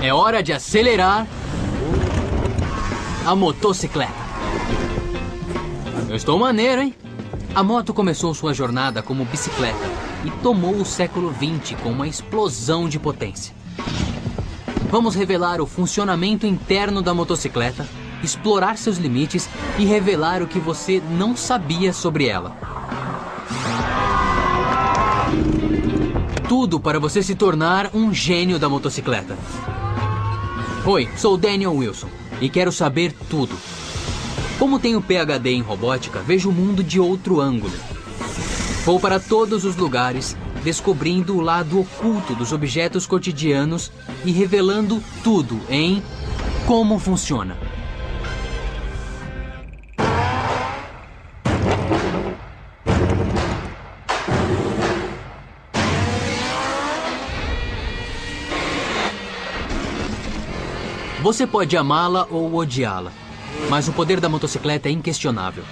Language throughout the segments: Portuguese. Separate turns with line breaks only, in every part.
É hora de acelerar a motocicleta. Eu estou maneiro, hein? A moto começou sua jornada como bicicleta e tomou o século XX com uma explosão de potência. Vamos revelar o funcionamento interno da motocicleta, explorar seus limites e revelar o que você não sabia sobre ela. Tudo para você se tornar um gênio da motocicleta. Oi, sou Daniel Wilson e quero saber tudo. Como tenho PhD em robótica, vejo o mundo de outro ângulo. Vou para todos os lugares, descobrindo o lado oculto dos objetos cotidianos e revelando tudo em Como Funciona. Você pode amá-la ou odiá-la, mas o poder da motocicleta é inquestionável.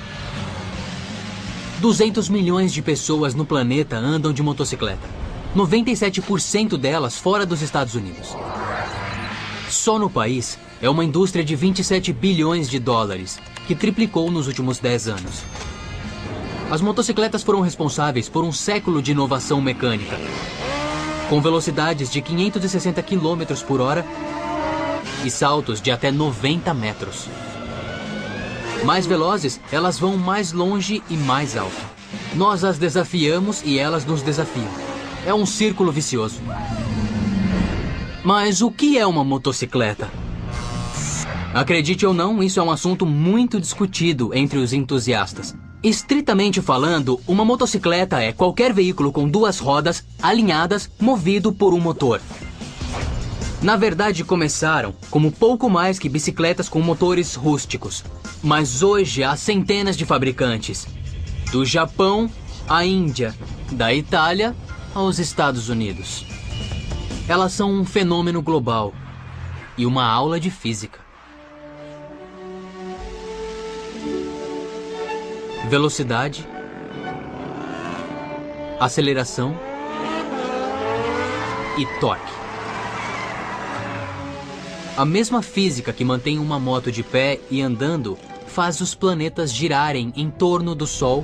200 milhões de pessoas no planeta andam de motocicleta. 97% delas fora dos Estados Unidos. Só no país é uma indústria de 27 bilhões de dólares, que triplicou nos últimos 10 anos. As motocicletas foram responsáveis por um século de inovação mecânica. Com velocidades de 560 km por hora e saltos de até 90 metros. Mais velozes, elas vão mais longe e mais alto. Nós as desafiamos e elas nos desafiam. É um círculo vicioso. Mas o que é uma motocicleta? Acredite ou não, isso é um assunto muito discutido entre os entusiastas. Estritamente falando, uma motocicleta é qualquer veículo com duas rodas alinhadas, movido por um motor. Na verdade, começaram como pouco mais que bicicletas com motores rústicos. Mas hoje há centenas de fabricantes. Do Japão à Índia, da Itália aos Estados Unidos. Elas são um fenômeno global e uma aula de física. Velocidade, aceleração e torque. A mesma física que mantém uma moto de pé e andando faz os planetas girarem em torno do Sol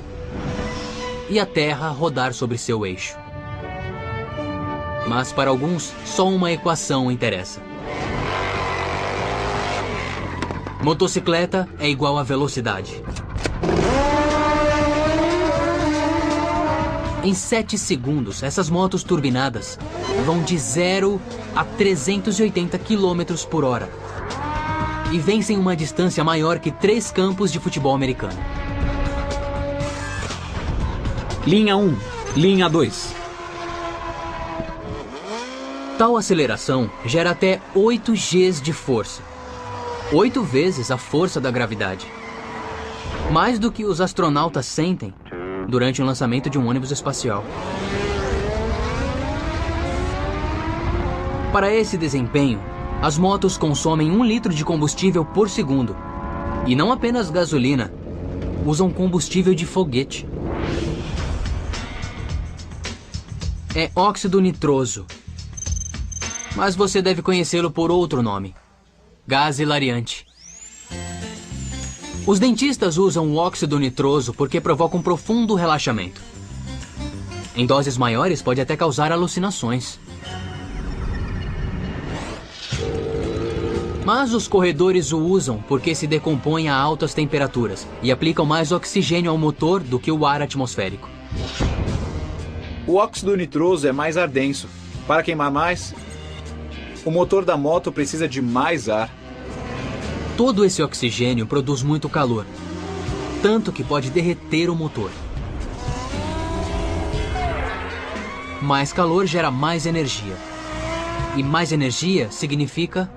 e a Terra rodar sobre seu eixo. Mas para alguns, só uma equação interessa. Motocicleta é igual a velocidade. Em 7 segundos, essas motos turbinadas vão de 0 a 380 km por hora e vencem uma distância maior que 3 campos de futebol americano.
Linha 1, linha 2.
Tal aceleração gera até 8 Gs de força. 8 vezes a força da gravidade. Mais do que os astronautas sentem durante o lançamento de um ônibus espacial. Para esse desempenho, as motos consomem 1 litro de combustível por segundo. E não apenas gasolina, usam combustível de foguete. É óxido nitroso. Mas você deve conhecê-lo por outro nome: gás hilariante. Os dentistas usam o óxido nitroso porque provoca um profundo relaxamento. Em doses maiores pode até causar alucinações. Mas os corredores o usam porque se decompõe a altas temperaturas e aplicam mais oxigênio ao motor do que o ar atmosférico.
O óxido nitroso é mais ar denso. Para queimar mais, o motor da moto precisa de mais ar.
Todo esse oxigênio produz muito calor, tanto que pode derreter o motor. Mais calor gera mais energia. E mais energia significa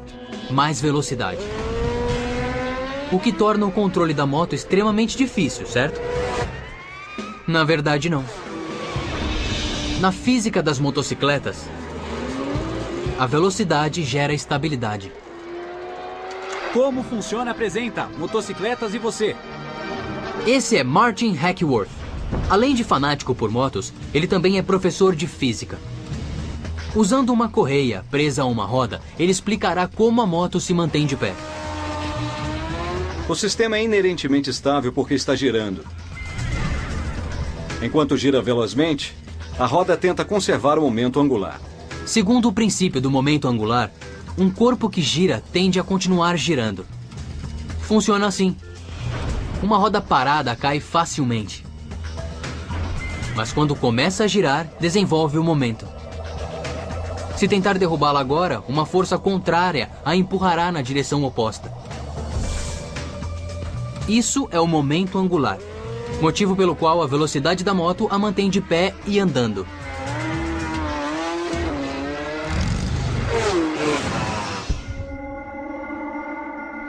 mais velocidade. O que torna o controle da moto extremamente difícil, certo? Na verdade, não. Na física das motocicletas, a velocidade gera estabilidade.
Como Funciona apresenta Motocicletas e Você.
Esse é Martin Hackworth. Além de fanático por motos, ele também é professor de física. Usando uma correia presa a uma roda, ele explicará como a moto se mantém de pé.
O sistema é inerentemente estável porque está girando. Enquanto gira velozmente, a roda tenta conservar o momento angular.
Segundo o princípio do momento angular, um corpo que gira tende a continuar girando. Funciona assim. Uma roda parada cai facilmente. Mas quando começa a girar, desenvolve o momento. Se tentar derrubá-la agora, uma força contrária a empurrará na direção oposta. Isso é o momento angular, motivo pelo qual a velocidade da moto a mantém de pé e andando.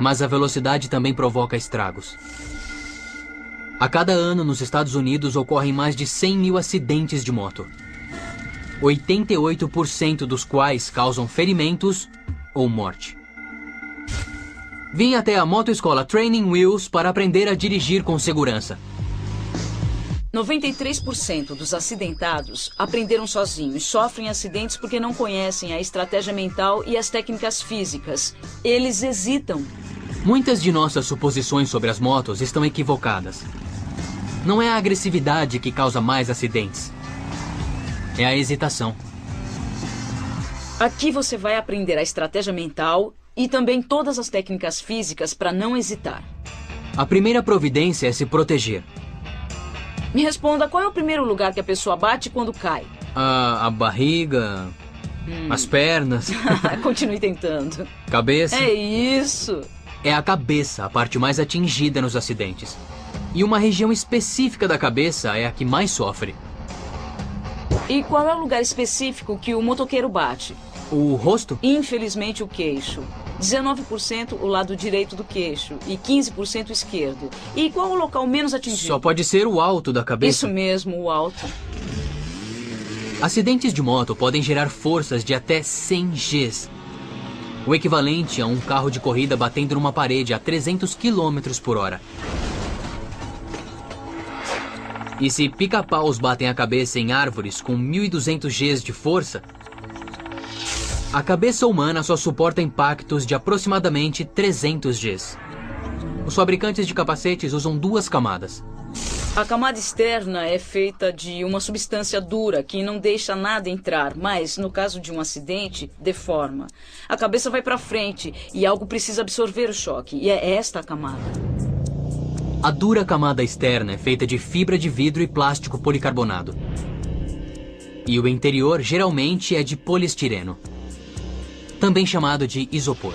Mas a velocidade também provoca estragos. A cada ano, nos Estados Unidos, ocorrem mais de 100 mil acidentes de moto. 88% dos quais causam ferimentos ou morte. Vim até a motoescola Training Wheels para aprender a dirigir com segurança.
93% dos acidentados aprenderam sozinhos e sofrem acidentes porque não conhecem a estratégia mental e as técnicas físicas. Eles hesitam.
Muitas de nossas suposições sobre as motos estão equivocadas. Não é a agressividade que causa mais acidentes. É a hesitação.
Aqui você vai aprender a estratégia mental e também todas as técnicas físicas para não hesitar.
A primeira providência é se proteger.
Me responda, qual é o primeiro lugar que a pessoa bate quando cai?
A barriga, as pernas,
Continue tentando.
cabeça.
É isso.
É a cabeça a parte mais atingida nos acidentes. E uma região específica da cabeça é a que mais sofre.
E qual é o lugar específico que o motoqueiro bate?
O rosto?
Infelizmente, o queixo. 19% o lado direito do queixo e 15% esquerdo. E qual o local menos atingido?
Só pode ser o alto da cabeça.
Isso mesmo, o alto.
Acidentes de moto podem gerar forças de até 100 Gs. O equivalente a um carro de corrida batendo numa parede a 300 km por hora. E se pica-paus batem a cabeça em árvores com 1.200 Gs de força, a cabeça humana só suporta impactos de aproximadamente 300 Gs. Os fabricantes de capacetes usam 2 camadas.
A camada externa é feita de uma substância dura que não deixa nada entrar, mas, no caso de um acidente, deforma. A cabeça vai para frente e algo precisa absorver o choque, e é esta a camada.
A dura camada externa é feita de fibra de vidro e plástico policarbonado. E o interior geralmente é de poliestireno, também chamado de isopor.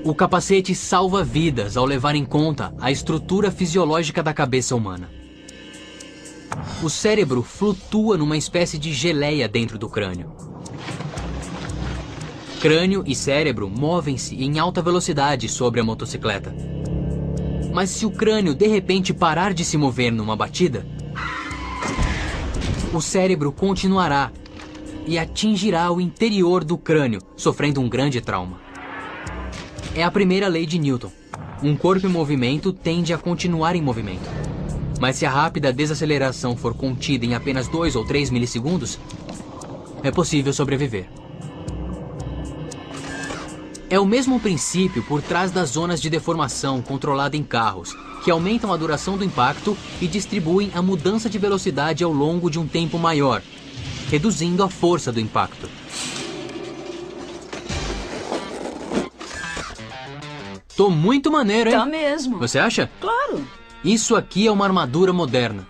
O capacete salva vidas ao levar em conta a estrutura fisiológica da cabeça humana. O cérebro flutua numa espécie de geleia dentro do crânio. Crânio e cérebro movem-se em alta velocidade sobre a motocicleta. Mas se o crânio de repente parar de se mover numa batida, o cérebro continuará e atingirá o interior do crânio, sofrendo um grande trauma. É a primeira lei de Newton. Um corpo em movimento tende a continuar em movimento. Mas se a rápida desaceleração for contida em apenas 2 ou 3 milissegundos, é possível sobreviver. É o mesmo princípio por trás das zonas de deformação controlada em carros, que aumentam a duração do impacto e distribuem a mudança de velocidade ao longo de um tempo maior, reduzindo a força do impacto. Tô muito maneiro, hein?
Tá mesmo.
Você acha?
Claro.
Isso aqui é uma armadura moderna.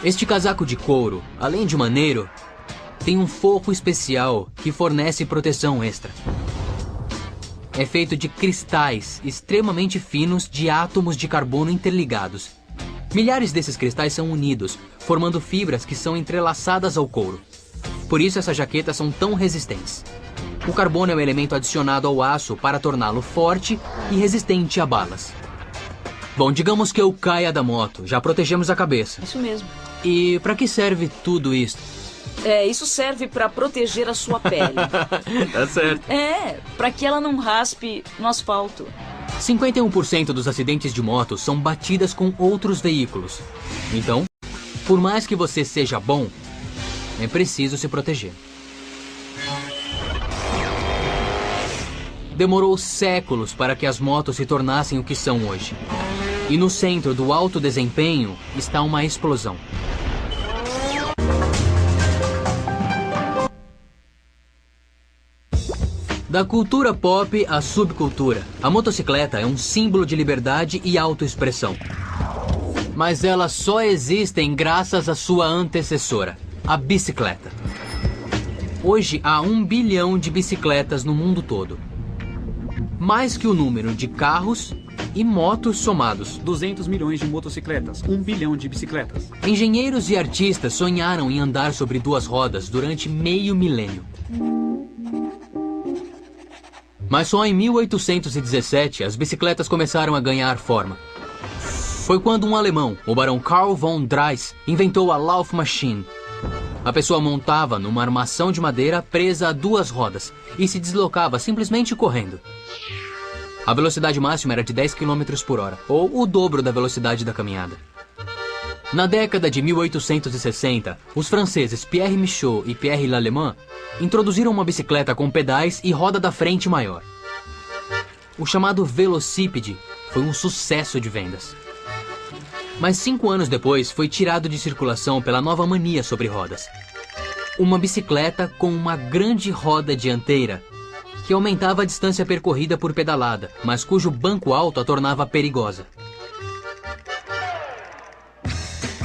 Este casaco de couro, além de maneiro, tem um forro especial que fornece proteção extra. É feito de cristais extremamente finos de átomos de carbono interligados. Milhares desses cristais são unidos, formando fibras que são entrelaçadas ao couro. Por isso essas jaquetas são tão resistentes. O carbono é um elemento adicionado ao aço para torná-lo forte e resistente a balas. Bom, digamos que eu caia da moto, já protegemos a cabeça.
Isso mesmo.
E para que serve tudo isso?
Isso serve para proteger a sua pele.
Tá certo.
Para que ela não raspe no asfalto.
51% dos acidentes de moto são batidas com outros veículos. Então, por mais que você seja bom, é preciso se proteger. Demorou séculos para que as motos se tornassem o que são hoje. E no centro do alto desempenho está uma explosão. Da cultura pop à subcultura, a motocicleta é um símbolo de liberdade e autoexpressão. Mas elas só existem graças à sua antecessora, a bicicleta. Hoje há 1 bilhão de bicicletas no mundo todo. Mais que o número de carros e motos somados.
200 milhões de motocicletas, 1 bilhão de bicicletas.
Engenheiros e artistas sonharam em andar sobre 2 rodas durante meio milênio. Mas só em 1817 as bicicletas começaram a ganhar forma. Foi quando um alemão, o barão Karl von Drais, inventou a Laufmaschine. A pessoa montava numa armação de madeira presa a 2 rodas e se deslocava simplesmente correndo. A velocidade máxima era de 10 km por hora, ou o dobro da velocidade da caminhada. Na década de 1860, os franceses Pierre Michaud e Pierre Lallemand introduziram uma bicicleta com pedais e roda da frente maior. O chamado velocípede foi um sucesso de vendas. Mas 5 anos depois foi tirado de circulação pela nova mania sobre rodas. Uma bicicleta com uma grande roda dianteira que aumentava a distância percorrida por pedalada, mas cujo banco alto a tornava perigosa.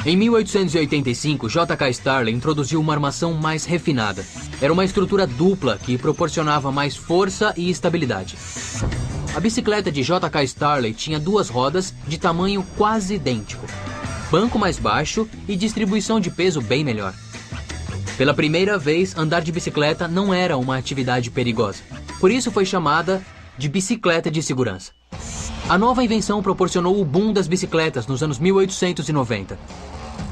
Em 1885, J.K. Starley introduziu uma armação mais refinada. Era uma estrutura dupla que proporcionava mais força e estabilidade. A bicicleta de J.K. Starley tinha 2 rodas de tamanho quase idêntico, banco mais baixo e distribuição de peso bem melhor. Pela primeira vez, andar de bicicleta não era uma atividade perigosa. Por isso foi chamada de bicicleta de segurança. A nova invenção proporcionou o boom das bicicletas nos anos 1890.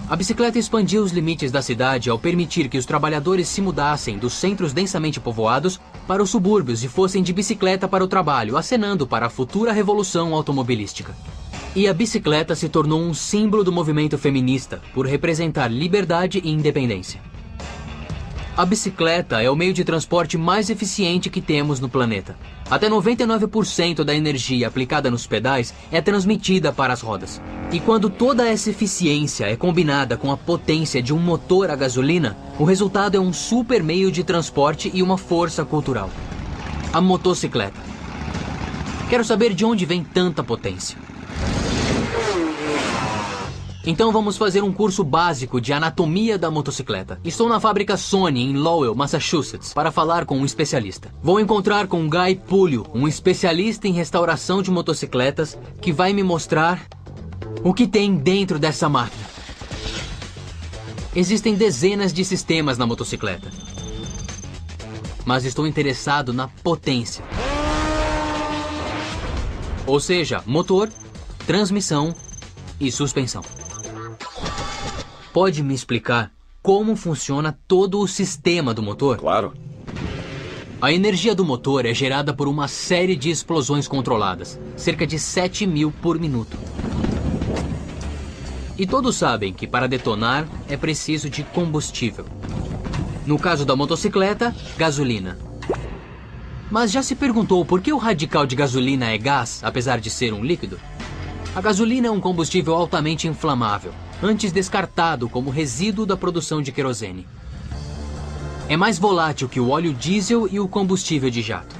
A bicicleta expandiu os limites da cidade ao permitir que os trabalhadores se mudassem dos centros densamente povoados para os subúrbios e fossem de bicicleta para o trabalho, acenando para a futura revolução automobilística. E a bicicleta se tornou um símbolo do movimento feminista por representar liberdade e independência. A bicicleta é o meio de transporte mais eficiente que temos no planeta. Até 99% da energia aplicada nos pedais é transmitida para as rodas. E quando toda essa eficiência é combinada com a potência de um motor a gasolina, o resultado é um super meio de transporte e uma força cultural. A motocicleta. Quero saber de onde vem tanta potência. Então vamos fazer um curso básico de anatomia da motocicleta. Estou na fábrica Sony, em Lowell, Massachusetts, para falar com um especialista. Vou encontrar com Guy Pulio, um especialista em restauração de motocicletas, que vai me mostrar o que tem dentro dessa máquina. Existem dezenas de sistemas na motocicleta, mas estou interessado na potência. Ou seja, motor, transmissão e suspensão. Pode me explicar como funciona todo o sistema do motor?
Claro.
A energia do motor é gerada por uma série de explosões controladas, cerca de 7.000 por minuto. E todos sabem que para detonar é preciso de combustível. No caso da motocicleta, gasolina. Mas já se perguntou por que o radical de gasolina é gás, apesar de ser um líquido? A gasolina é um combustível altamente inflamável, antes descartado como resíduo da produção de querosene. É mais volátil que o óleo diesel e o combustível de jato.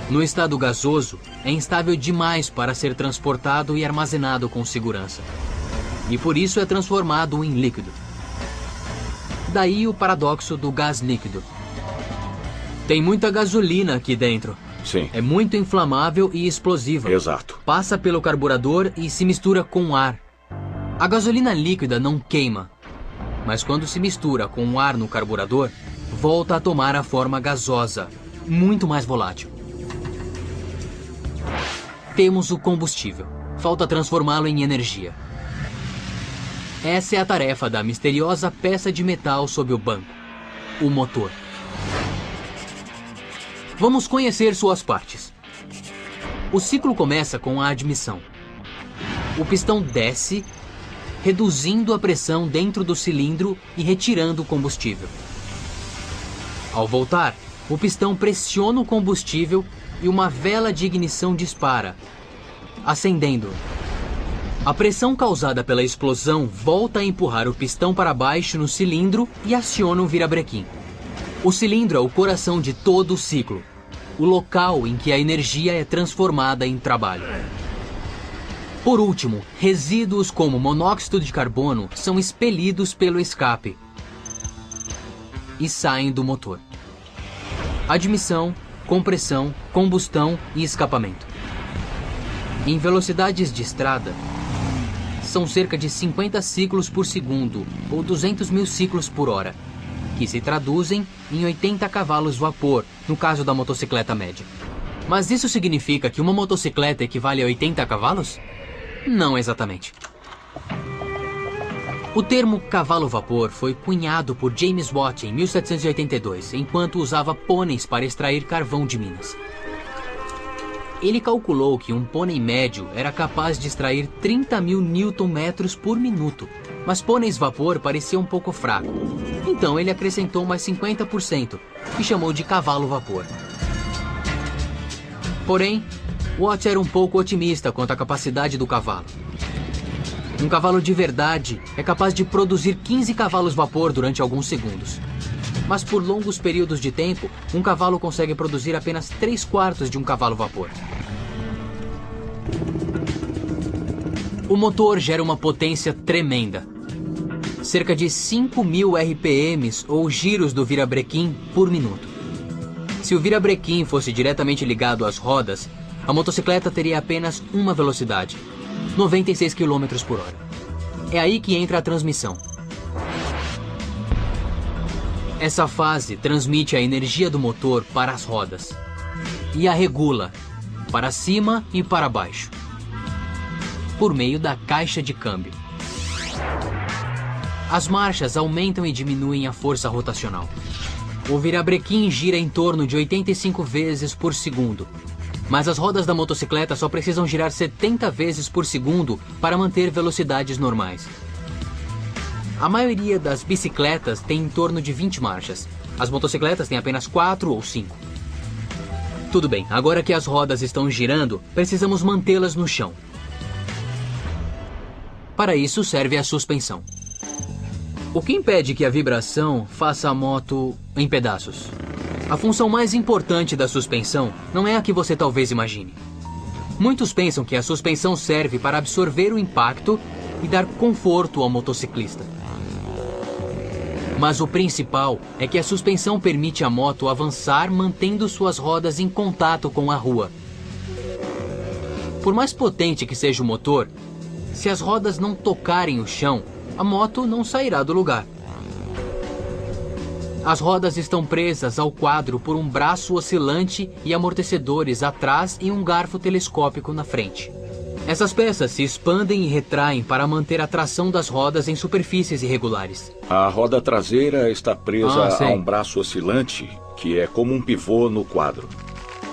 No estado gasoso, é instável demais para ser transportado e armazenado com segurança. E por isso é transformado em líquido. Daí o paradoxo do gás líquido. Tem muita gasolina aqui dentro.
Sim.
É muito inflamável e explosiva.
Exato.
Passa pelo carburador e se mistura com ar. A gasolina líquida não queima, mas quando se mistura com o ar no carburador, volta a tomar a forma gasosa, muito mais volátil. Temos o combustível. Falta transformá-lo em energia. Essa é a tarefa da misteriosa peça de metal sob o banco, o motor. Vamos conhecer suas partes. O ciclo começa com a admissão. O pistão desce reduzindo a pressão dentro do cilindro e retirando o combustível. Ao voltar, o pistão pressiona o combustível e uma vela de ignição dispara, acendendo. A pressão causada pela explosão volta a empurrar o pistão para baixo no cilindro e aciona o virabrequim. O cilindro é o coração de todo o ciclo, o local em que a energia é transformada em trabalho. Por último, resíduos como monóxido de carbono são expelidos pelo escape e saem do motor. Admissão, compressão, combustão e escapamento. Em velocidades de estrada, são cerca de 50 ciclos por segundo ou 200 mil ciclos por hora, que se traduzem em 80 cavalos vapor, no caso da motocicleta média. Mas isso significa que uma motocicleta equivale a 80 cavalos? Não exatamente. O termo cavalo-vapor foi cunhado por James Watt em 1782, enquanto usava pôneis para extrair carvão de minas. Ele calculou que um pônei médio era capaz de extrair 30 mil Nm por minuto, mas pôneis vapor parecia um pouco fraco. Então ele acrescentou mais 50% e chamou de cavalo-vapor. Porém, Watt era um pouco otimista quanto à capacidade do cavalo. Um cavalo de verdade é capaz de produzir 15 cavalos-vapor durante alguns segundos. Mas por longos períodos de tempo, um cavalo consegue produzir apenas 3/4 de um cavalo-vapor. O motor gera uma potência tremenda. Cerca de 5.000 RPMs ou giros do virabrequim por minuto. Se o virabrequim fosse diretamente ligado às rodas, a motocicleta teria apenas uma velocidade, 96 km por hora. É aí que entra a transmissão. Essa fase transmite a energia do motor para as rodas e a regula para cima e para baixo, por meio da caixa de câmbio. As marchas aumentam e diminuem a força rotacional. O virabrequim gira em torno de 85 vezes por segundo, mas as rodas da motocicleta só precisam girar 70 vezes por segundo para manter velocidades normais. A maioria das bicicletas tem em torno de 20 marchas. As motocicletas têm apenas 4 ou 5. Tudo bem, agora que as rodas estão girando, precisamos mantê-las no chão. Para isso serve a suspensão. O que impede que a vibração faça a moto em pedaços? A função mais importante da suspensão não é a que você talvez imagine. Muitos pensam que a suspensão serve para absorver o impacto e dar conforto ao motociclista. Mas o principal é que a suspensão permite à moto avançar mantendo suas rodas em contato com a rua. Por mais potente que seja o motor, se as rodas não tocarem o chão, a moto não sairá do lugar. As rodas estão presas ao quadro por um braço oscilante e amortecedores atrás e um garfo telescópico na frente. Essas peças se expandem e retraem para manter a tração das rodas em superfícies irregulares.
A roda traseira está presa a um braço oscilante, que é como um pivô no quadro.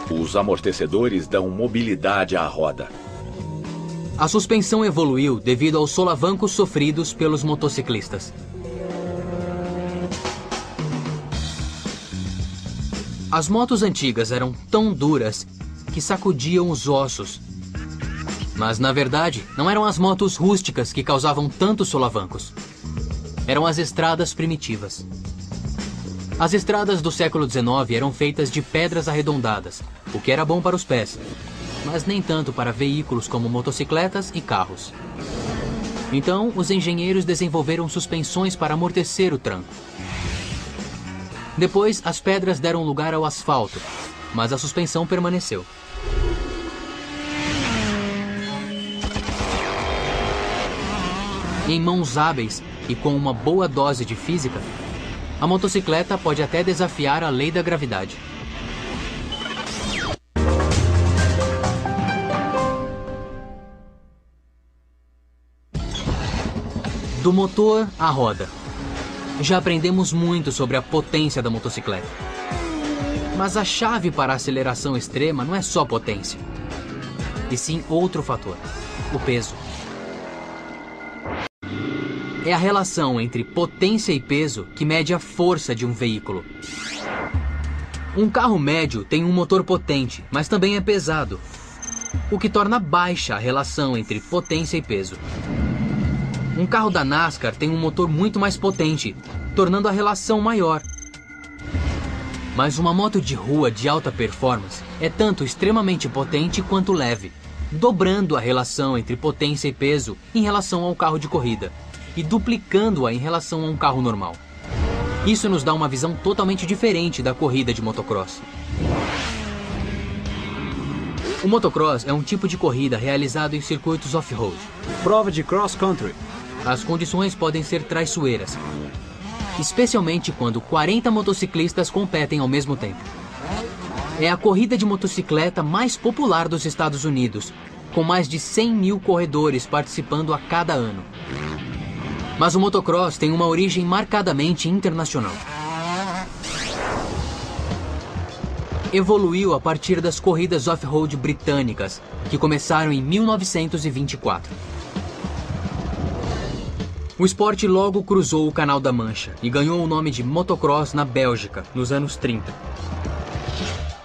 Os amortecedores dão mobilidade à roda.
A suspensão evoluiu devido aos solavancos sofridos pelos motociclistas. As motos antigas eram tão duras que sacudiam os ossos. Mas, na verdade, não eram as motos rústicas que causavam tantos solavancos. Eram as estradas primitivas. As estradas do século XIX eram feitas de pedras arredondadas, o que era bom para os pés, mas nem tanto para veículos como motocicletas e carros. Então, os engenheiros desenvolveram suspensões para amortecer o tranco. Depois, as pedras deram lugar ao asfalto, mas a suspensão permaneceu. Em mãos hábeis e com uma boa dose de física, a motocicleta pode até desafiar a lei da gravidade. Do motor à roda. Já aprendemos muito sobre a potência da motocicleta. Mas a chave para a aceleração extrema não é só potência, e sim outro fator: o peso. é a relação entre potência e peso que mede a força de um veículo. Um carro médio tem um motor potente, mas também é pesado, o que torna baixa a relação entre potência e peso. Um carro da NASCAR tem um motor muito mais potente, tornando a relação maior. Mas uma moto de rua de alta performance é tanto extremamente potente quanto leve, dobrando a relação entre potência e peso em relação ao carro de corrida e duplicando-a em relação a um carro normal. Isso nos dá uma visão totalmente diferente da corrida de motocross. O motocross é um tipo de corrida realizado em circuitos off-road.
Prova de cross-country.
As condições podem ser traiçoeiras, especialmente quando 40 motociclistas competem ao mesmo tempo. É a corrida de motocicleta mais popular dos Estados Unidos, com mais de 100 mil corredores participando a cada ano. Mas o motocross tem uma origem marcadamente internacional. Evoluiu a partir das corridas off-road britânicas, que começaram em 1924. O esporte logo cruzou o Canal da Mancha e ganhou o nome de motocross na Bélgica, nos anos 30.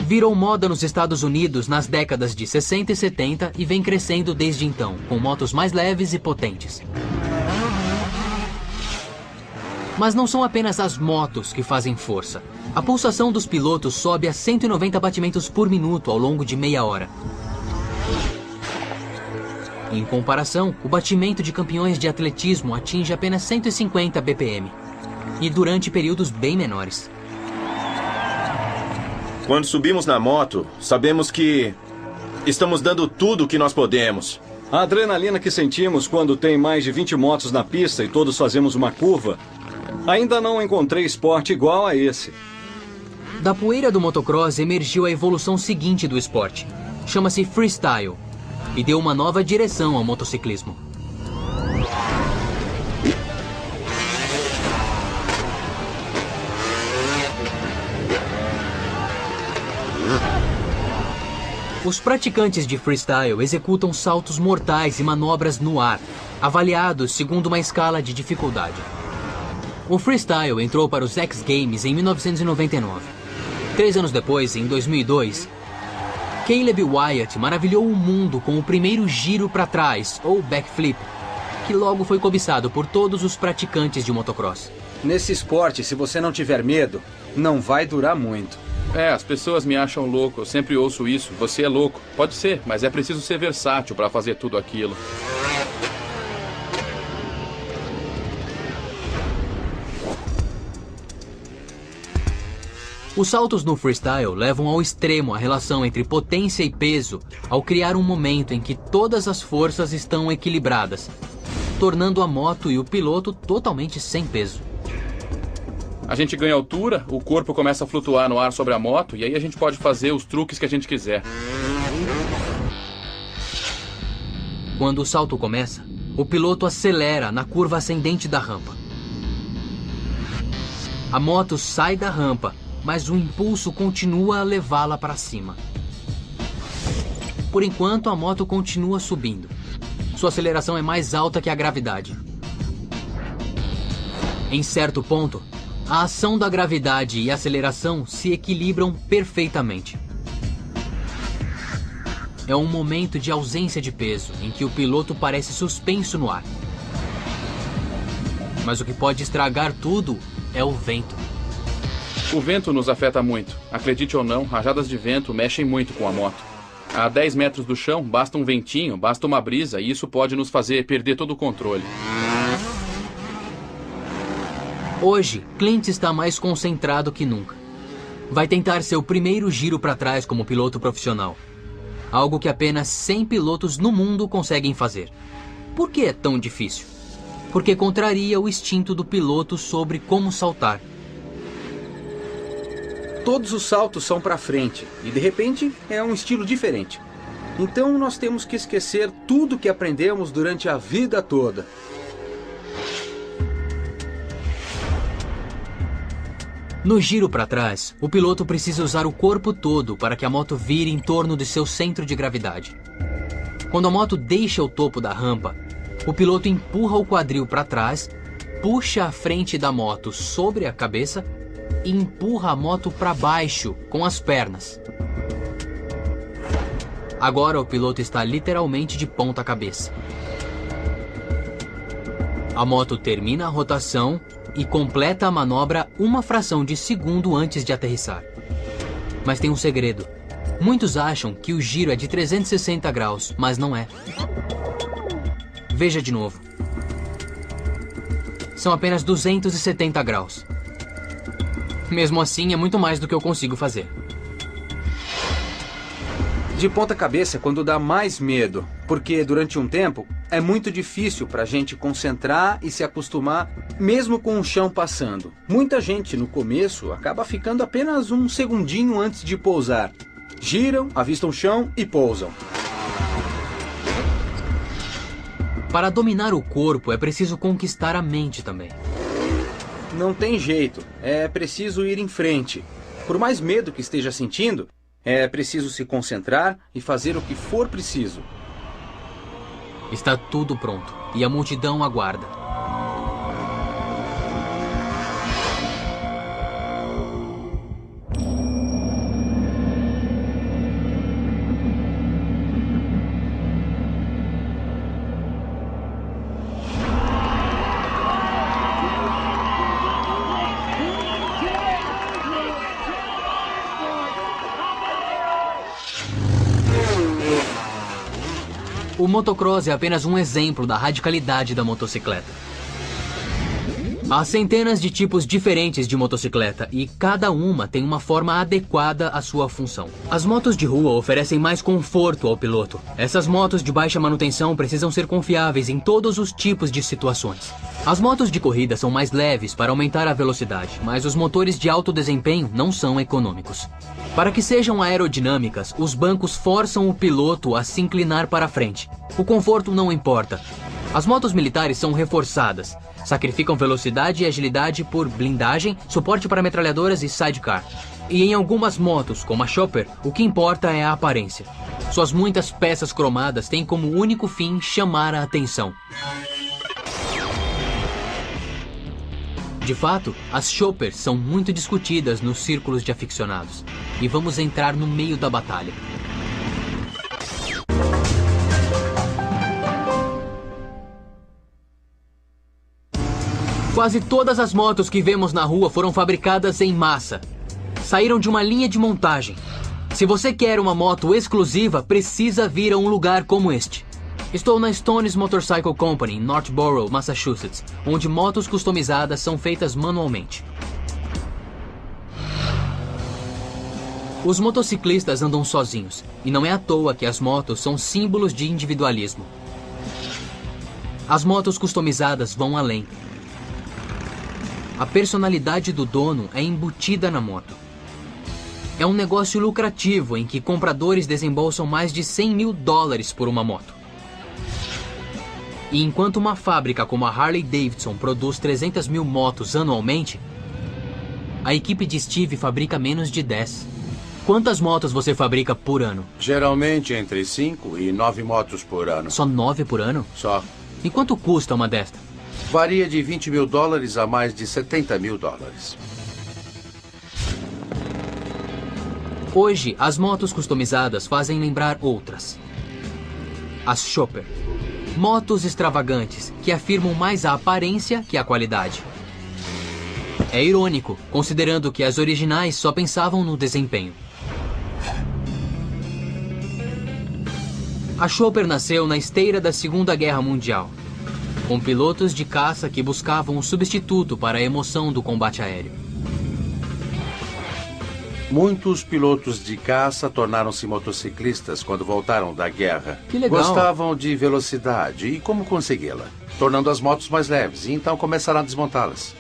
Virou moda nos Estados Unidos nas décadas de 60 e 70 e vem crescendo desde então, com motos mais leves e potentes. Mas não são apenas as motos que fazem força. A pulsação dos pilotos sobe a 190 batimentos por minuto ao longo de meia hora. Em comparação, o batimento de campeões de atletismo atinge apenas 150 BPM, e durante períodos bem menores.
Quando subimos na moto, sabemos que estamos dando tudo o que nós podemos.
A adrenalina que sentimos quando tem mais de 20 motos na pista e todos fazemos uma curva, ainda não encontrei esporte igual a esse.
Da poeira do motocross emergiu a evolução seguinte do esporte. Chama-se freestyle e deu uma nova direção ao motociclismo. Os praticantes de freestyle executam saltos mortais e manobras no ar, avaliados segundo uma escala de dificuldade. O freestyle entrou para os X Games em 1999. 3 anos depois, em 2002, Caleb Wyatt maravilhou o mundo com o primeiro giro para trás, ou backflip, que logo foi cobiçado por todos os praticantes de motocross.
Nesse esporte, se você não tiver medo, não vai durar muito.
As pessoas me acham louco, eu sempre ouço isso. Você é louco. Pode ser, mas é preciso ser versátil para fazer tudo aquilo.
Os saltos no freestyle levam ao extremo a relação entre potência e peso ao criar um momento em que todas as forças estão equilibradas, tornando a moto e o piloto totalmente sem peso.
A gente ganha altura, o corpo começa a flutuar no ar sobre a moto e aí a gente pode fazer os truques que a gente quiser.
Quando o salto começa, o piloto acelera na curva ascendente da rampa. A moto sai da rampa, mas o impulso continua a levá-la para cima. Por enquanto, a moto continua subindo. Sua aceleração é mais alta que a gravidade. Em certo ponto, a ação da gravidade e a aceleração se equilibram perfeitamente. É um momento de ausência de peso, em que o piloto parece suspenso no ar. Mas o que pode estragar tudo é o vento.
O vento nos afeta muito. Acredite ou não, rajadas de vento mexem muito com a moto. A 10 metros do chão, basta um ventinho, basta uma brisa, e isso pode nos fazer perder todo o controle.
Hoje, Clint está mais concentrado que nunca. Vai tentar seu primeiro giro para trás como piloto profissional. Algo que apenas 100 pilotos no mundo conseguem fazer. Por que é tão difícil? Porque contraria o instinto do piloto sobre como saltar.
Todos os saltos são para frente e, de repente, é um estilo diferente. Então, nós temos que esquecer tudo que aprendemos durante a vida toda.
No giro para trás, o piloto precisa usar o corpo todo para que a moto vire em torno de seu centro de gravidade. Quando a moto deixa o topo da rampa, o piloto empurra o quadril para trás puxa a frente da moto sobre a cabeça e empurra a moto para baixo com as pernas. Agora o piloto está literalmente de ponta cabeça. A moto termina a rotação e completa a manobra uma fração de segundo antes de aterrissar. Mas tem um segredo. Muitos acham que o giro é de 360 graus, mas não é. Veja de novo. São apenas 270 graus. Mesmo assim, é muito mais do que eu consigo fazer.
De ponta cabeça é quando dá mais medo, porque durante um tempo é muito difícil para a gente concentrar e se acostumar, mesmo com o chão passando. Muita gente no começo acaba ficando apenas um segundinho antes de pousar. Giram, avistam o chão e pousam.
Para dominar o corpo é preciso conquistar a mente também.
Não tem jeito, é preciso ir em frente. Por mais medo que esteja sentindo, é preciso se concentrar e fazer o que for preciso.
Está tudo pronto e a multidão aguarda. O motocross é apenas um exemplo da radicalidade da motocicleta. Há centenas de tipos diferentes de motocicleta e cada uma tem uma forma adequada à sua função. As motos de rua oferecem mais conforto ao piloto. Essas motos de baixa manutenção precisam ser confiáveis em todos os tipos de situações. As motos de corrida são mais leves para aumentar a velocidade, mas os motores de alto desempenho não são econômicos. Para que sejam aerodinâmicas, os bancos forçam o piloto a se inclinar para frente. O conforto não importa. As motos militares são reforçadas. Sacrificam velocidade e agilidade por blindagem, suporte para metralhadoras e sidecar. E em algumas motos, como a Chopper, o que importa é a aparência. Suas muitas peças cromadas têm como único fim chamar a atenção. De fato, as Choppers são muito discutidas nos círculos de aficionados. E vamos entrar no meio da batalha. Quase todas as motos que vemos na rua foram fabricadas em massa. Saíram de uma linha de montagem. Se você quer uma moto exclusiva, precisa vir a um lugar como este. Estou na Stone's Motorcycle Company, em Northborough, Massachusetts, onde motos customizadas são feitas manualmente. Os motociclistas andam sozinhos, e não é à toa que as motos são símbolos de individualismo. As motos customizadas vão além. A personalidade do dono é embutida na moto. É um negócio lucrativo em que compradores desembolsam mais de $100 mil por uma moto. E enquanto uma fábrica como a Harley Davidson produz 300 mil motos anualmente, a equipe de Steve fabrica menos de 10. Quantas motos você fabrica por ano?
Geralmente entre 5 e 9 motos por ano.
Só 9 por ano?
Só.
E quanto custa uma desta?
Varia de $20 mil a mais de $70 mil.
Hoje, as motos customizadas fazem lembrar outras. As Chopper. Motos extravagantes que afirmam mais a aparência que a qualidade. É irônico, considerando que as originais só pensavam no desempenho. A Chopper nasceu na esteira da Segunda Guerra Mundial, com pilotos de caça que buscavam um substituto para a emoção do combate aéreo.
Muitos pilotos de caça tornaram-se motociclistas quando voltaram da guerra.
Que legal.
Gostavam de velocidade e como consegui-la, tornando as motos mais leves, e então começaram a desmontá-las.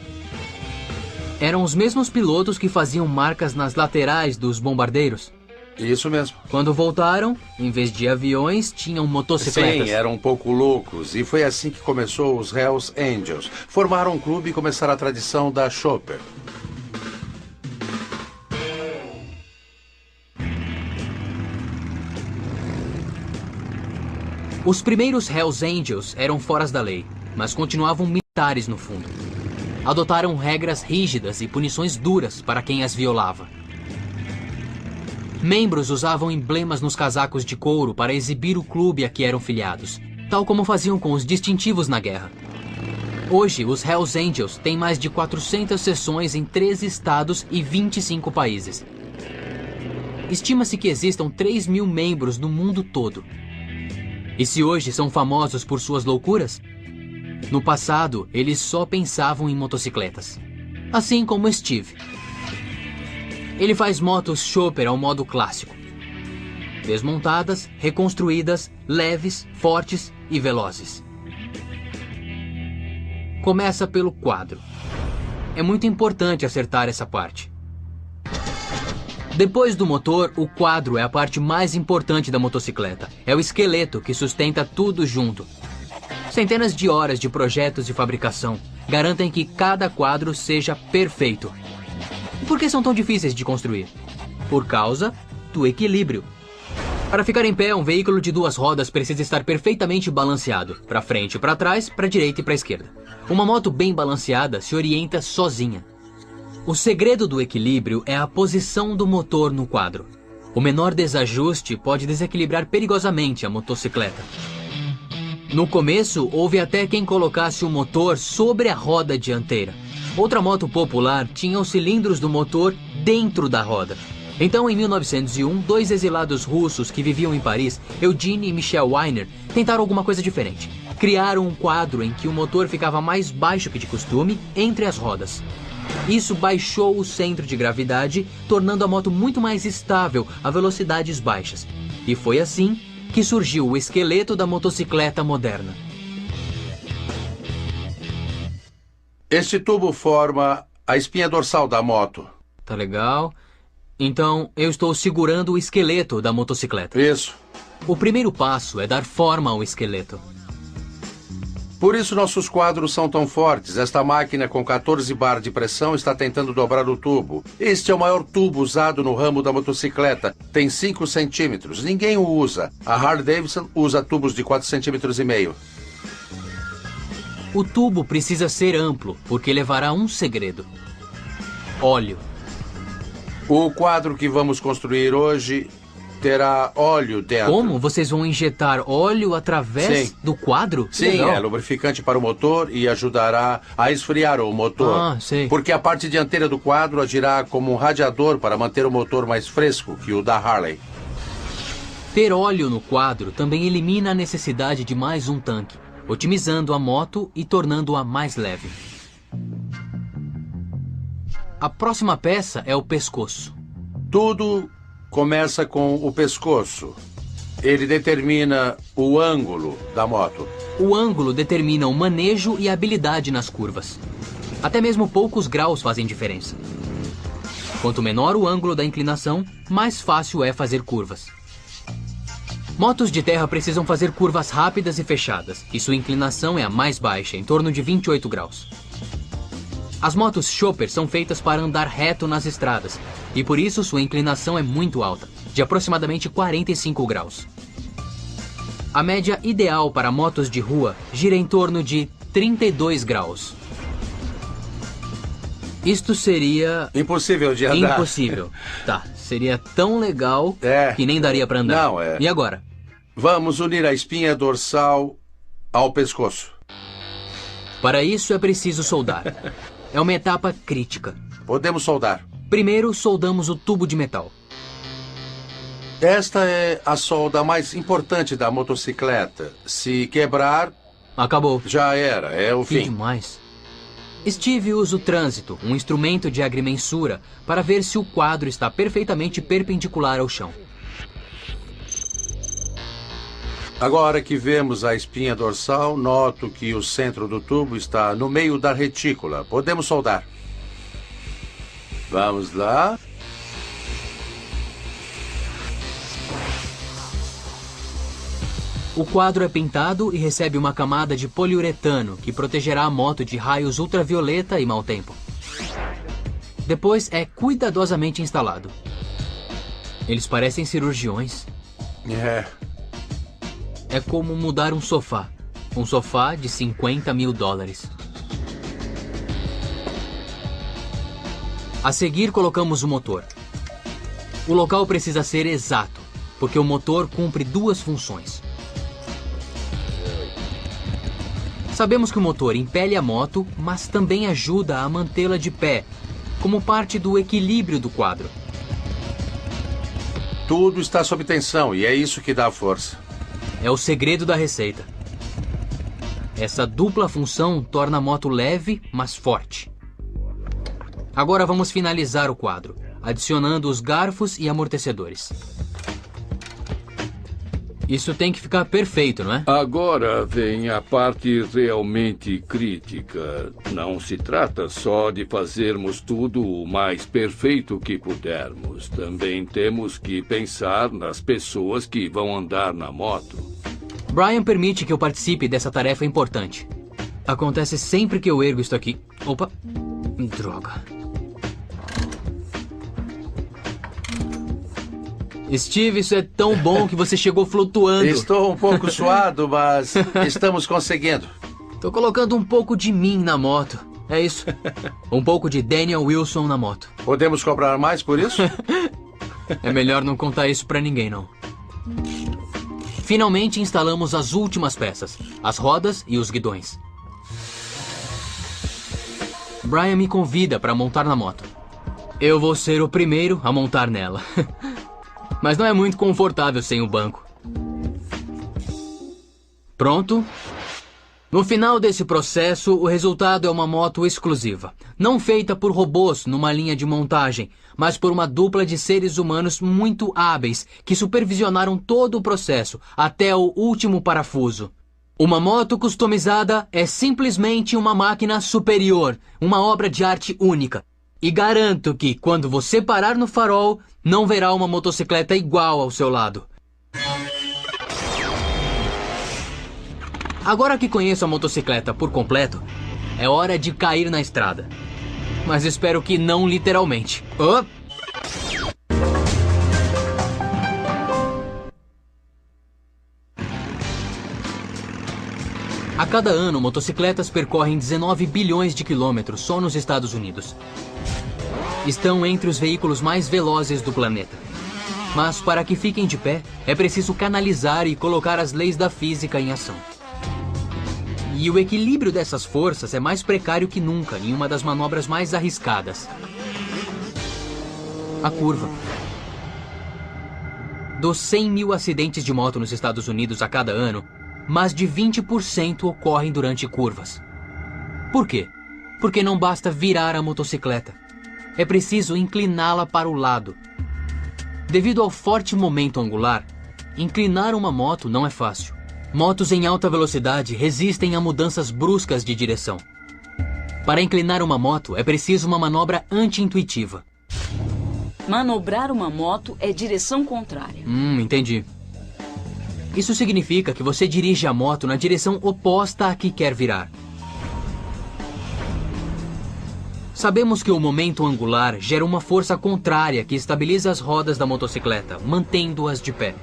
Eram os mesmos pilotos que faziam marcas nas laterais dos bombardeiros?
Isso mesmo.
Quando voltaram, em vez de aviões, tinham motocicletas.
Sim, eram um pouco loucos, e foi assim que começou os Hells Angels. Formaram um clube e começaram a tradição da Chopper.
Os primeiros Hells Angels eram fora da lei, mas continuavam militares no fundo. Adotaram regras rígidas e punições duras para quem as violava. Membros usavam emblemas nos casacos de couro para exibir o clube a que eram filiados, tal como faziam com os distintivos na guerra. Hoje, os Hells Angels têm mais de 400 seções em 13 estados e 25 países. Estima-se que existam 3 mil membros no mundo todo. E se hoje são famosos por suas loucuras? No passado, eles só pensavam em motocicletas. Assim como Steve. Ele faz motos chopper ao modo clássico. Desmontadas, reconstruídas, leves, fortes e velozes. Começa pelo quadro. É muito importante acertar essa parte. Depois do motor, o quadro é a parte mais importante da motocicleta. É o esqueleto que sustenta tudo junto. Centenas de horas de projetos de fabricação garantem que cada quadro seja perfeito. E por que são tão difíceis de construir? Por causa do equilíbrio. Para ficar em pé, um veículo de 2 rodas precisa estar perfeitamente balanceado, para frente, para trás, para direita e para esquerda. Uma moto bem balanceada se orienta sozinha. O segredo do equilíbrio é a posição do motor no quadro. O menor desajuste pode desequilibrar perigosamente a motocicleta. No começo, houve até quem colocasse o motor sobre a roda dianteira. Outra moto popular tinha os cilindros do motor dentro da roda. Então, em 1901, 2 exilados russos que viviam em Paris, Eugene e Michel Weiner, tentaram alguma coisa diferente. Criaram um quadro em que o motor ficava mais baixo que de costume, entre as rodas. Isso baixou o centro de gravidade, tornando a moto muito mais estável a velocidades baixas. E foi assim que surgiu o esqueleto da motocicleta moderna.
Este tubo forma a espinha dorsal da moto.
Tá legal. Então, eu estou segurando o esqueleto da motocicleta.
Isso.
O primeiro passo é dar forma ao esqueleto.
Por isso nossos quadros são tão fortes. Esta máquina com 14 bar de pressão está tentando dobrar o tubo. Este é o maior tubo usado no ramo da motocicleta. Tem 5 centímetros. Ninguém o usa. A Harley-Davidson usa tubos de 4,5 centímetros.
O tubo precisa ser amplo, porque levará um segredo. Óleo.
O quadro que vamos construir hoje terá óleo dentro.
Como? Vocês vão injetar óleo através do quadro?
Sim,
legal.
É lubrificante para o motor e ajudará a esfriar o motor.
Ah, sei.
Porque a parte dianteira do quadro agirá como um radiador para manter o motor mais fresco que o da Harley.
Ter óleo no quadro também elimina a necessidade de mais um tanque, otimizando a moto e tornando-a mais leve. A próxima peça é o pescoço.
Tudo começa com o pescoço. Ele determina o ângulo da moto.
O ângulo determina o manejo e a habilidade nas curvas. Até mesmo poucos graus fazem diferença. Quanto menor o ângulo da inclinação, mais fácil é fazer curvas. Motos de terra precisam fazer curvas rápidas e fechadas, e sua inclinação é a mais baixa, em torno de 28 graus. As motos chopper são feitas para andar reto nas estradas, e por isso sua inclinação é muito alta, de aproximadamente 45 graus. A média ideal para motos de rua gira em torno de 32 graus. Isto seria...
impossível de andar.
Impossível. Tá, seria tão legal que nem daria para andar.
Não, é.
E agora?
Vamos unir a espinha dorsal ao pescoço.
Para isso é preciso soldar. É uma etapa crítica.
Podemos soldar.
Primeiro, soldamos o tubo de metal.
Esta é a solda mais importante da motocicleta. Se quebrar...
acabou.
Já era, é o fim.
Que demais. Steve usa o trânsito, um instrumento de agrimensura, para ver se o quadro está perfeitamente perpendicular ao chão.
Agora que vemos a espinha dorsal, noto que o centro do tubo está no meio da retícula. Podemos soldar. Vamos lá.
O quadro é pintado e recebe uma camada de poliuretano que protegerá a moto de raios ultravioleta e mau tempo. Depois é cuidadosamente instalado. Eles parecem cirurgiões. É como mudar um sofá. Um sofá de $50 mil. A seguir, colocamos o motor. O local precisa ser exato, porque o motor cumpre duas funções. Sabemos que o motor impele a moto, mas também ajuda a mantê-la de pé, como parte do equilíbrio do quadro.
Tudo está sob tensão e é isso que dá a força.
É o segredo da receita. Essa dupla função torna a moto leve, mas forte. Agora vamos finalizar o quadro, adicionando os garfos e amortecedores. Isso tem que ficar perfeito, não é?
Agora vem a parte realmente crítica. Não se trata só de fazermos tudo o mais perfeito que pudermos. Também temos que pensar nas pessoas que vão andar na moto.
Brian permite que eu participe dessa tarefa importante. Acontece sempre que eu ergo isto aqui. Opa! Droga. Steve, isso é tão bom que você chegou flutuando.
Estou um pouco suado, mas estamos conseguindo.
Tô colocando um pouco de mim na moto. É isso. Um pouco de Daniel Wilson na moto.
Podemos cobrar mais por isso?
É melhor não contar isso pra ninguém, não. Finalmente instalamos as últimas peças, as rodas e os guidões. Brian me convida para montar na moto. Eu vou ser o primeiro a montar nela. Mas não é muito confortável sem o banco. Pronto. No final desse processo, o resultado é uma moto exclusiva. Não feita por robôs numa linha de montagem, mas por uma dupla de seres humanos muito hábeis que supervisionaram todo o processo, até o último parafuso. Uma moto customizada é simplesmente uma máquina superior, uma obra de arte única. E garanto que, quando você parar no farol, não verá uma motocicleta igual ao seu lado. Agora que conheço a motocicleta por completo, é hora de cair na estrada. Mas espero que não literalmente. Oh! A cada ano, motocicletas percorrem 19 bilhões de quilômetros só nos Estados Unidos. Estão entre os veículos mais velozes do planeta. Mas para que fiquem de pé, é preciso canalizar e colocar as leis da física em ação. E o equilíbrio dessas forças é mais precário que nunca em uma das manobras mais arriscadas. A curva. Dos 100 mil acidentes de moto nos Estados Unidos a cada ano, mais de 20% ocorrem durante curvas. Por quê? Porque não basta virar a motocicleta. É preciso incliná-la para o lado. Devido ao forte momento angular, inclinar uma moto não é fácil. Motos em alta velocidade resistem a mudanças bruscas de direção. Para inclinar uma moto, é preciso uma manobra anti-intuitiva.
Manobrar uma moto é direção contrária.
Entendi. Isso significa que você dirige a moto na direção oposta à que quer virar. Sabemos que o momento angular gera uma força contrária que estabiliza as rodas da motocicleta, mantendo-as de pé.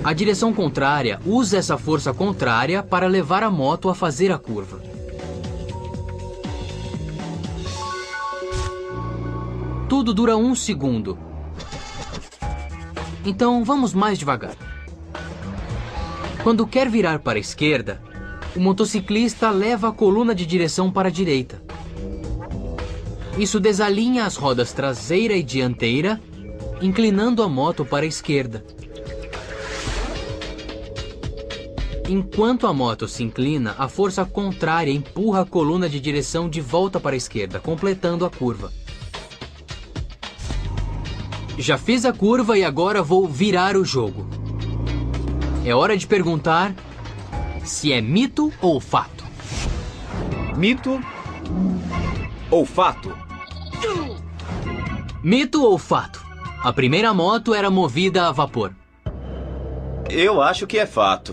A direção contrária usa essa força contrária para levar a moto a fazer a curva. Tudo dura 1 segundo. Então vamos mais devagar. Quando quer virar para a esquerda, o motociclista leva a coluna de direção para a direita. Isso desalinha as rodas traseira e dianteira, inclinando a moto para a esquerda. Enquanto a moto se inclina, a força contrária empurra a coluna de direção de volta para a esquerda, completando a curva. Já fiz a curva e agora vou virar o jogo. É hora de perguntar se é mito ou fato.
Mito ou fato?
Mito ou fato? A primeira moto era movida a vapor.
Eu acho que é fato.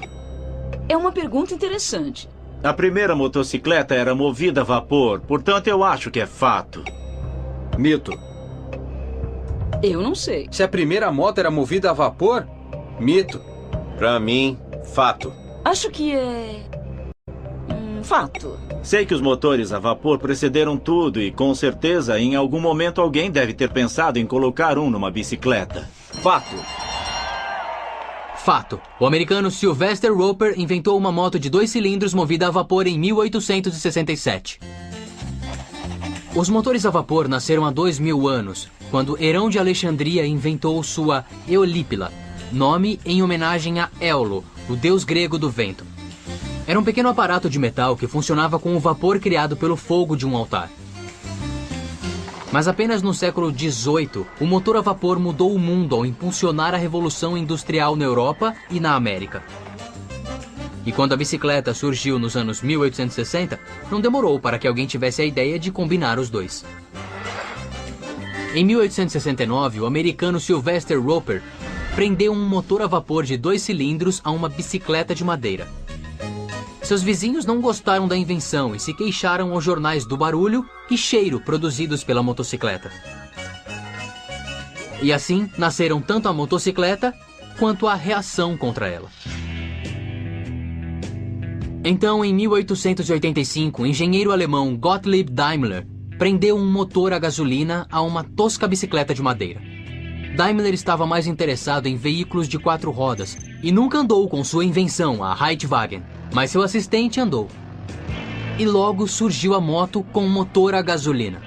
É uma pergunta interessante.
A primeira motocicleta era movida a vapor, portanto eu acho que é fato.
Mito.
Eu não sei.
Se a primeira moto era movida a vapor, mito.
Pra mim, fato.
Acho que é... Fato.
Sei que os motores a vapor precederam tudo e, com certeza, em algum momento alguém deve ter pensado em colocar um numa bicicleta. Fato.
Fato. O americano Sylvester Roper inventou uma moto de 2 cilindros movida a vapor em 1867. Os motores a vapor nasceram há 2000 anos, quando Herão de Alexandria inventou sua Eolípila, nome em homenagem a Éolo, o deus grego do vento. Era um pequeno aparato de metal que funcionava com o vapor criado pelo fogo de um altar. Mas apenas no século XVIII, o motor a vapor mudou o mundo ao impulsionar a Revolução Industrial na Europa e na América. E quando a bicicleta surgiu nos anos 1860, não demorou para que alguém tivesse a ideia de combinar os dois. Em 1869, o americano Sylvester Roper prendeu um motor a vapor de 2 cilindros a uma bicicleta de madeira. Seus vizinhos não gostaram da invenção e se queixaram aos jornais do barulho e cheiro produzidos pela motocicleta. E assim nasceram tanto a motocicleta quanto a reação contra ela. Então, em 1885, o engenheiro alemão Gottlieb Daimler prendeu um motor a gasolina a uma tosca bicicleta de madeira. Daimler estava mais interessado em veículos de 4 rodas e nunca andou com sua invenção, a Reitwagen, mas seu assistente andou. E logo surgiu a moto com motor a gasolina.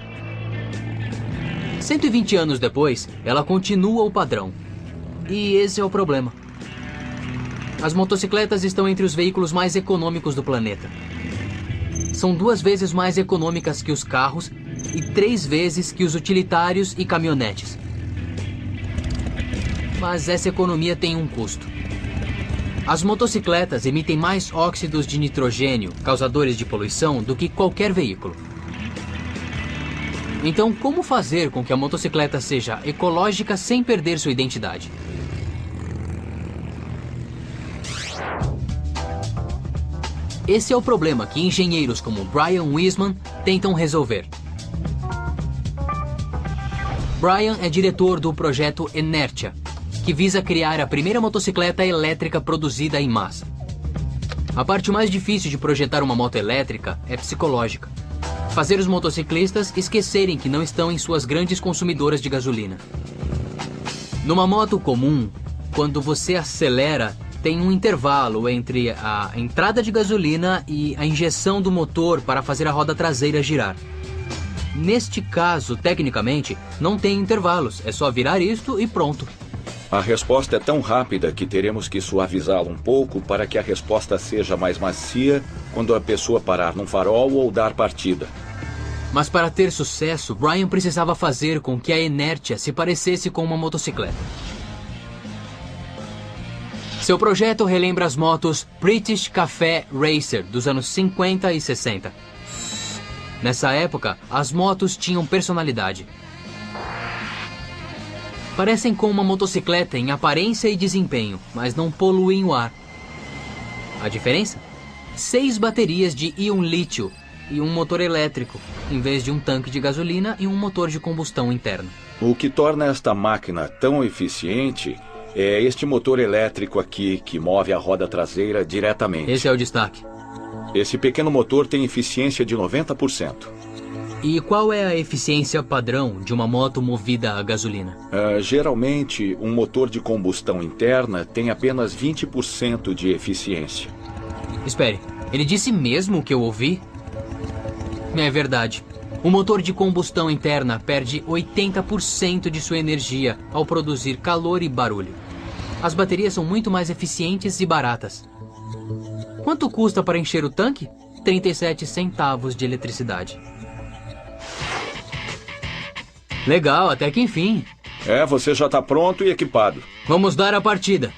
120 anos depois, ela continua o padrão. E esse é o problema. As motocicletas estão entre os veículos mais econômicos do planeta. São 2 vezes mais econômicas que os carros e 3 vezes que os utilitários e caminhonetes. Mas essa economia tem um custo. As motocicletas emitem mais óxidos de nitrogênio, causadores de poluição, do que qualquer veículo. Então, como fazer com que a motocicleta seja ecológica sem perder sua identidade? Esse é o problema que engenheiros como Brian Wiseman tentam resolver. Brian é diretor do projeto Inertia, que visa criar a primeira motocicleta elétrica produzida em massa. A parte mais difícil de projetar uma moto elétrica é psicológica. Fazer os motociclistas esquecerem que não estão em suas grandes consumidoras de gasolina. Numa moto comum, quando você acelera, tem um intervalo entre a entrada de gasolina e a injeção do motor para fazer a roda traseira girar. Neste caso, tecnicamente, não tem intervalos, é só virar isto e pronto.
A resposta é tão rápida que teremos que suavizá-la um pouco para que a resposta seja mais macia quando a pessoa parar num farol ou dar partida.
Mas para ter sucesso, Brian precisava fazer com que a Inertia se parecesse com uma motocicleta. Seu projeto relembra as motos British Café Racer dos anos 50 e 60. Nessa época, as motos tinham personalidade. Parecem com uma motocicleta em aparência e desempenho, mas não poluem o ar. A diferença? 6 baterias de íon lítio e um motor elétrico, em vez de um tanque de gasolina e um motor de combustão interna.
O que torna esta máquina tão eficiente é este motor elétrico aqui que move a roda traseira diretamente.
Esse é o destaque.
Esse pequeno motor tem eficiência de 90%.
E qual é a eficiência padrão de uma moto movida a gasolina?
Geralmente, um motor de combustão interna tem apenas 20% de eficiência.
Espere, ele disse mesmo o que eu ouvi? É verdade. O motor de combustão interna perde 80% de sua energia ao produzir calor e barulho. As baterias são muito mais eficientes e baratas. Quanto custa para encher o tanque? 37 centavos de eletricidade. Legal, até que enfim.
Você já está pronto e equipado.
Vamos dar a partida.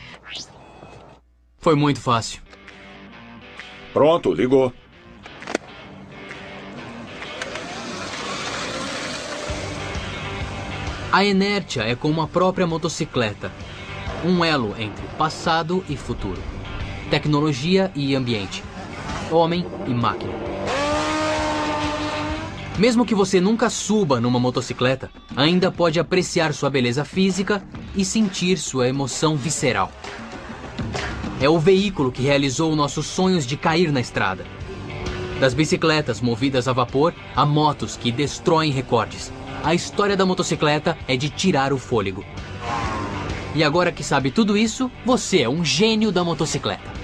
Foi muito fácil.
Pronto, ligou.
A Inertia é como a própria motocicleta. Um elo entre passado e futuro. Tecnologia e ambiente. Homem e máquina. Mesmo que você nunca suba numa motocicleta, ainda pode apreciar sua beleza física e sentir sua emoção visceral. É o veículo que realizou nossos sonhos de cair na estrada. Das bicicletas movidas a vapor a motos que destroem recordes. A história da motocicleta é de tirar o fôlego. E agora que sabe tudo isso, você é um gênio da motocicleta.